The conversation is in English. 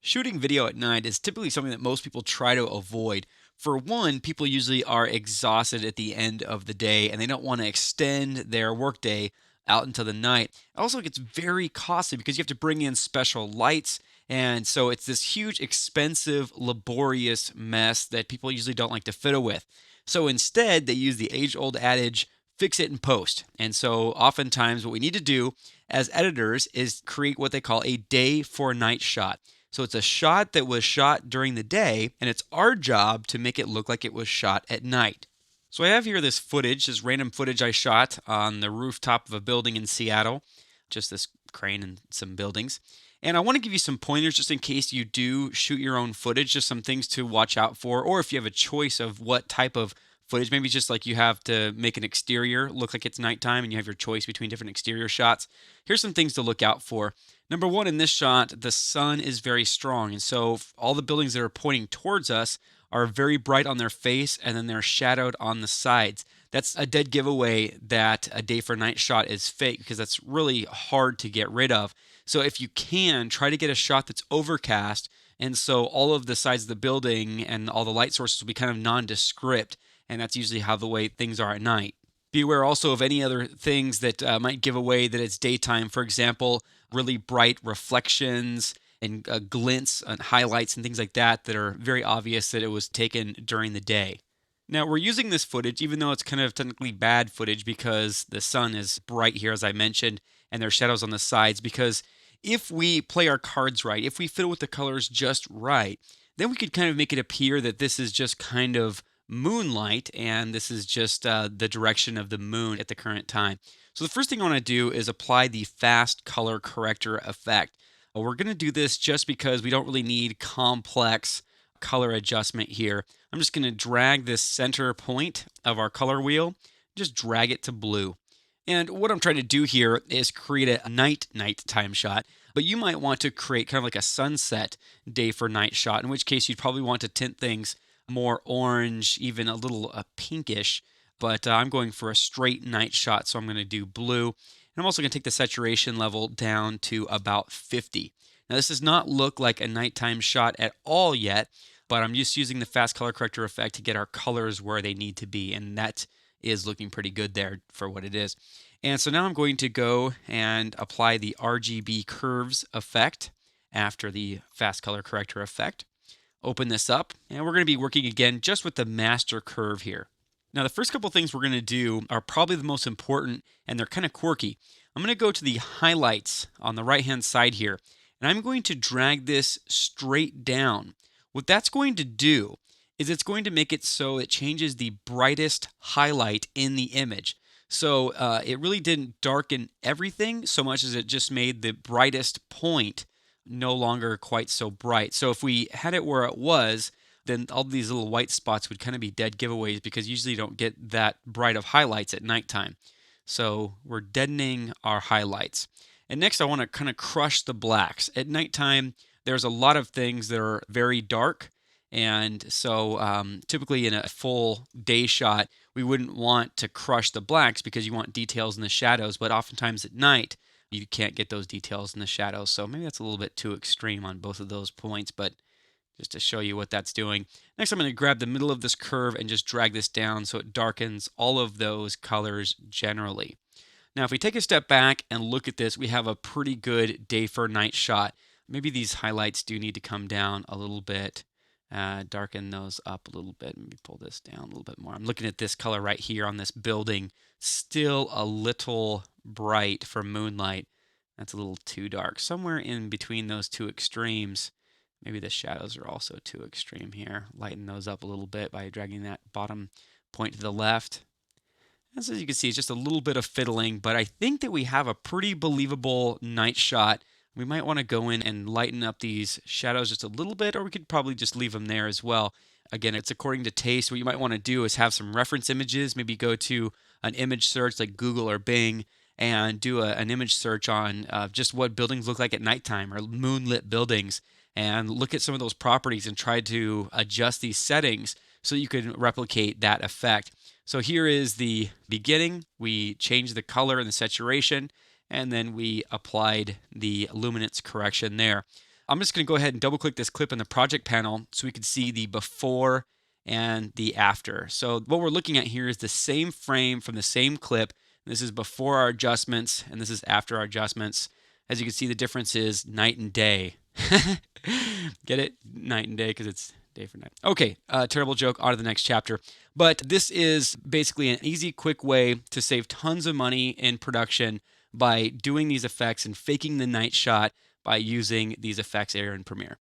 Shooting video at night is typically something that most people try to avoid. For one, people usually are exhausted at the end of the day and they don't want to extend their workday out into the night. It also gets very costly because you have to bring in special lights. And so it's this huge, expensive, laborious mess that people usually don't like to fiddle with. So instead, they use the age old adage, fix it in post. And so oftentimes, what we need to do as editors is create what they call a day for night shot. So it's a shot that was shot during the day, and it's our job to make it look like it was shot at night. So I have here this footage, this random footage I shot on the rooftop of a building in Seattle, just this crane and some buildings. And I want to give you some pointers just in case you do shoot your own footage, just some things to watch out for, or if you have a choice of what type of footage. Maybe it's just like you have to make an exterior look like it's nighttime and you have your choice between different exterior shots. Here's some things to look out for. Number one, in this shot, the sun is very strong. And so all the buildings that are pointing towards us are very bright on their face and then they're shadowed on the sides. That's a dead giveaway that a day for night shot is fake because that's really hard to get rid of. So if you can, try to get a shot that's overcast. And so all of the sides of the building and all the light sources will be kind of nondescript. And that's usually how the way things are at night. Be aware also of any other things that might give away that it's daytime. For example, really bright reflections and glints and highlights and things like that that are very obvious that it was taken during the day. Now, we're using this footage, even though it's kind of technically bad footage because the sun is bright here, as I mentioned, and there are shadows on the sides, because if we play our cards right, if we fiddle with the colors just right, then we could kind of make it appear that this is just kind of moonlight and this is just the direction of the moon at the current time. So the first thing I want to do is apply the fast color corrector effect. We're going to do this just because we don't really need complex color adjustment here. I'm just going to drag this center point of our color wheel, just drag it to blue. And what I'm trying to do here is create a nighttime shot, but you might want to create kind of like a sunset day for night shot, in which case you'd probably want to tint things more orange, even a little pinkish, but I'm going for a straight night shot, so I'm going to do blue. And I'm also going to take the saturation level down to about 50. Now, this does not look like a nighttime shot at all yet, but I'm just using the fast color corrector effect to get our colors where they need to be, and that is looking pretty good there for what it is. And so now I'm going to go and apply the RGB curves effect after the fast color corrector effect. Open this up, and we're going to be working again just with the master curve here. Now, the first couple things we're going to do are probably the most important, and they're kind of quirky. I'm going to go to the highlights on the right-hand side here, and I'm going to drag this straight down. What that's going to do is it's going to make it so it changes the brightest highlight in the image. So it really didn't darken everything so much as it just made the brightest point no longer quite so bright. So if we had it where it was, then all these little white spots would kind of be dead giveaways because usually you don't get that bright of highlights at nighttime. So we're deadening our highlights. And next I want to kind of crush the blacks. At nighttime, there's a lot of things that are very dark. And so typically in a full day shot, we wouldn't want to crush the blacks because you want details in the shadows. But oftentimes at night, you can't get those details in the shadows. So maybe that's a little bit too extreme on both of those points, but just to show you what that's doing. Next, I'm going to grab the middle of this curve and just drag this down so it darkens all of those colors generally. Now, if we take a step back and look at this, we have a pretty good day for night shot. Maybe these highlights do need to come down a little bit. Darken those up a little bit. Maybe pull this down a little bit more. I'm looking at this color right here on this building. Still a little bright for moonlight. That's a little too dark. Somewhere in between those two extremes. Maybe the shadows are also too extreme here. Lighten those up a little bit by dragging that bottom point to the left. As you can see, it's just a little bit of fiddling, but I think that we have a pretty believable night shot. We might want to go in and lighten up these shadows just a little bit, or we could probably just leave them there as well. Again, it's according to taste. What you might want to do is have some reference images. Maybe go to an image search like Google or Bing and do an image search on just what buildings look like at nighttime or moonlit buildings, and look at some of those properties and try to adjust these settings so you can replicate that effect. So here is the beginning. We changed the color and the saturation, and then we applied the luminance correction there. I'm just going to go ahead and double click this clip in the project panel so we can see the before and the after. So what we're looking at here is the same frame from the same clip. This is before our adjustments and this is after our adjustments. As you can see, the difference is night and day. Get it? Night and day because it's day for night. Okay, terrible joke. On to the next chapter. But this is basically an easy, quick way to save tons of money in production by doing these effects and faking the night shot by using these effects here in Premiere.